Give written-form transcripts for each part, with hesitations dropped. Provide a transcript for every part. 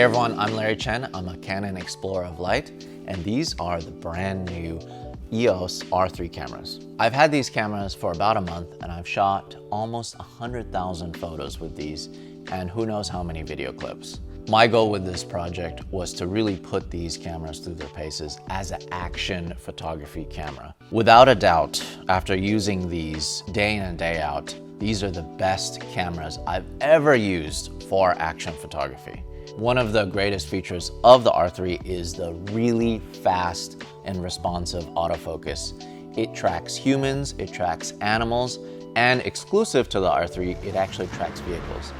everyone, I'm Larry Chen. I'm a Canon Explorer of Light, and these are the brand new EOS R3 cameras. I've had these cameras for about a month, and I've shot almost 100,000 photos with these, and who knows how many video clips. My goal with this project was to really put these cameras through their paces as an action photography camera. Without a doubt, after using these day in and day out, these are the best cameras I've ever used for action photography. One of the greatest features of the R3 is the really fast and responsive autofocus. It tracks humans, it tracks animals, and exclusive to the R3, it actually tracks vehicles.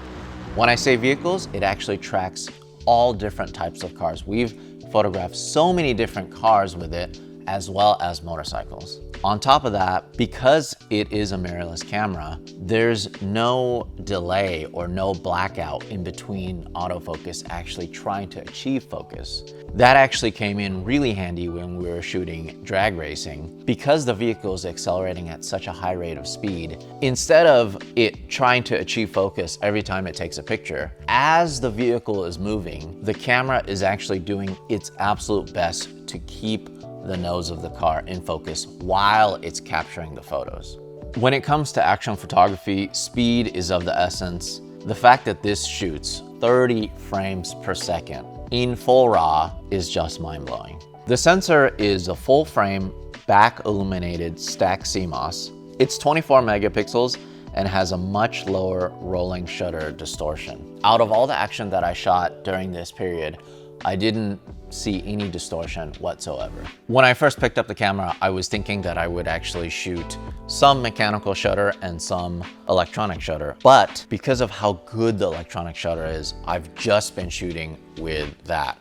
When I say vehicles, it actually tracks all different types of cars. We've photographed so many different cars with it, as well as motorcycles. On top of that, because it is a mirrorless camera, there's no delay or no blackout in between autofocus actually trying to achieve focus. That actually came in really handy when we were shooting drag racing. Because the vehicle is accelerating at such a high rate of speed, instead of it trying to achieve focus every time it takes a picture, as the vehicle is moving, the camera is actually doing its absolute best to keep the nose of the car in focus while it's capturing the photos. When it comes to action photography, speed is of the essence. The fact that this shoots 30 frames per second in full RAW is just mind-blowing. The sensor is a full frame back illuminated stack CMOS. It's 24 megapixels and has a much lower rolling shutter distortion. Out of all the action that I shot during this period, I didn't see any distortion whatsoever. When I first picked up the camera, I was thinking that I would actually shoot some mechanical shutter and some electronic shutter. But because of how good the electronic shutter is, I've just been shooting with that.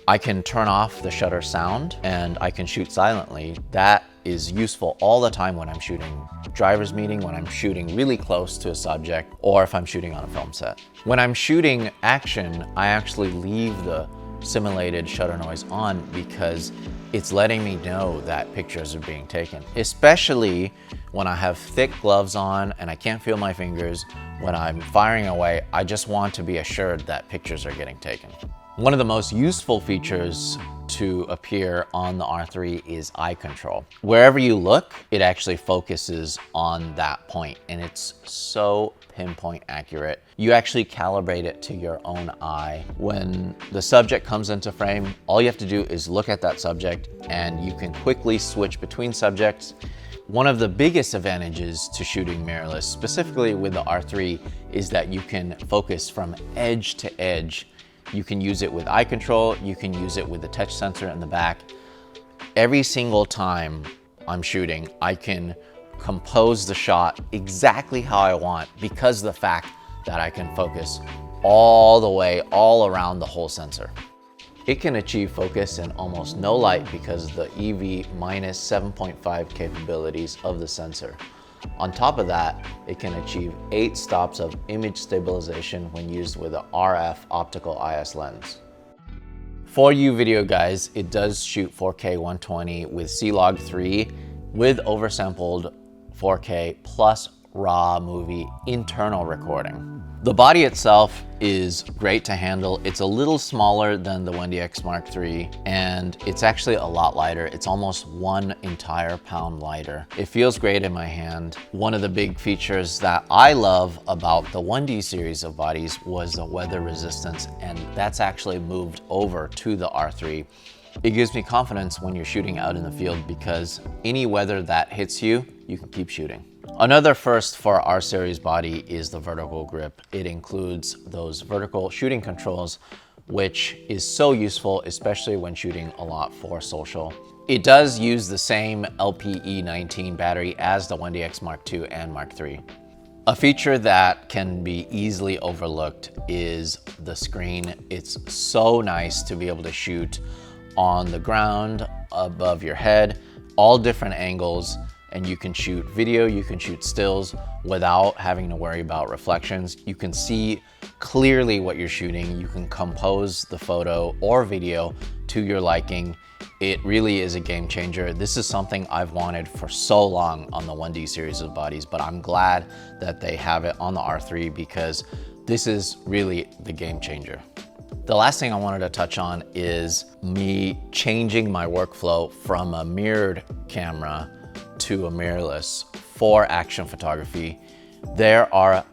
I can turn off the shutter sound and I can shoot silently. That is useful all the time when I'm shooting driver's meeting, when I'm shooting really close to a subject, or if I'm shooting on a film set. When I'm shooting action, I actually leave the simulated shutter noise on because it's letting me know that pictures are being taken, especially when I have thick gloves on and I can't feel my fingers. When I'm firing away, I just want to be assured that pictures are getting taken. One of the most useful features to appear on the R3 is eye control. Wherever you look, it actually focuses on that point, and it's so pinpoint accurate. You actually calibrate it to your own eye. When the subject comes into frame, all you have to do is look at that subject and you can quickly switch between subjects. One of the biggest advantages to shooting mirrorless, specifically with the R3, is that you can focus from edge to edge. You can use it with eye control, you can use it with the touch sensor in the back. Every single time I'm shooting, I can compose the shot exactly how I want because of the fact that I can focus all the way, all around the whole sensor. It can achieve focus in almost no light because of the EV minus 7.5 capabilities of the sensor. On top of that, it can achieve 8 stops of image stabilization when used with an RF optical IS lens. For you video guys, it does shoot 4K 120 with C-Log 3 with oversampled 4K plus RAW movie internal recording. The body itself is great to handle. It's a little smaller than the 1DX Mark III, and it's actually a lot lighter. It's almost 1 entire pound lighter. It feels great in my hand. One of the big features that I love about the 1D series of bodies was the weather resistance, and that's actually moved over to the R3. It gives me confidence when you're shooting out in the field because any weather that hits you, you can keep shooting. Another first for our series body is the vertical grip. It includes those vertical shooting controls, which is so useful, especially when shooting a lot for social. It does use the same LPE19 battery as the 1DX Mark II and Mark III. A feature that can be easily overlooked is the screen. It's so nice to be able to shoot on the ground, above your head, all different angles, and you can shoot video, you can shoot stills without having to worry about reflections. You can see clearly what you're shooting. You can compose the photo or video to your liking. It really is a game changer. This is something I've wanted for so long on the 1D series of bodies, but I'm glad that they have it on the R3 because this is really the game changer. The last thing I wanted to touch on is me changing my workflow from a mirrored camera to a mirrorless for action photography. There are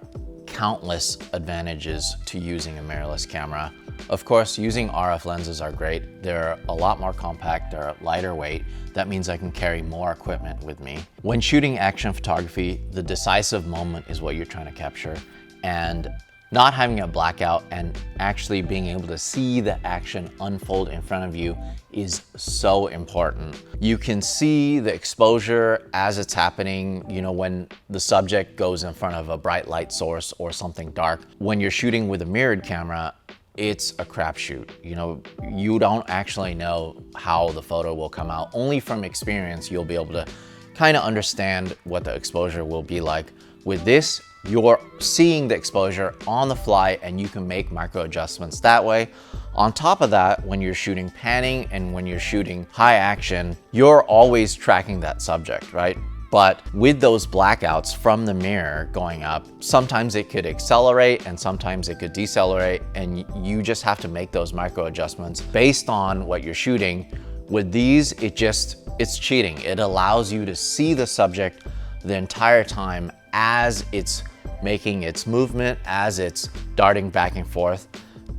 countless advantages to using a mirrorless camera. Of course, using RF lenses are great. They're a lot more compact, they're lighter weight. That means I can carry more equipment with me. When shooting action photography, the decisive moment is what you're trying to capture. And not having a blackout and actually being able to see the action unfold in front of you is so important. You can see the exposure as it's happening, you know, when the subject goes in front of a bright light source or something dark. When you're shooting with a mirrored camera, it's a crapshoot. You know, you don't actually know how the photo will come out. Only from experience, you'll be able to kind of understand what the exposure will be like. With this, you're seeing the exposure on the fly and you can make micro adjustments that way. On top of that, when you're shooting panning and when you're shooting high action, you're always tracking that subject, right? But with those blackouts from the mirror going up, sometimes it could accelerate and sometimes it could decelerate, and you just have to make those micro adjustments based on what you're shooting. With these, it's cheating. It allows you to see the subject the entire time as it's making its movement, as it's darting back and forth.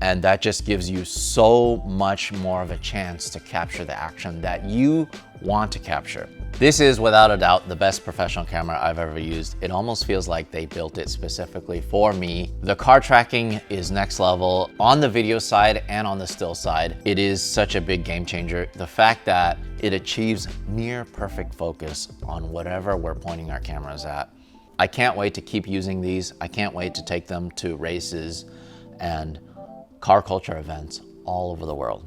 And that just gives you so much more of a chance to capture the action that you want to capture. This is without a doubt the best professional camera I've ever used. It almost feels like they built it specifically for me. The car tracking is next level on the video side and on the still side. It is such a big game changer. The fact that it achieves near perfect focus on whatever we're pointing our cameras at. I can't wait to keep using these. I can't wait to take them to races and car culture events all over the world.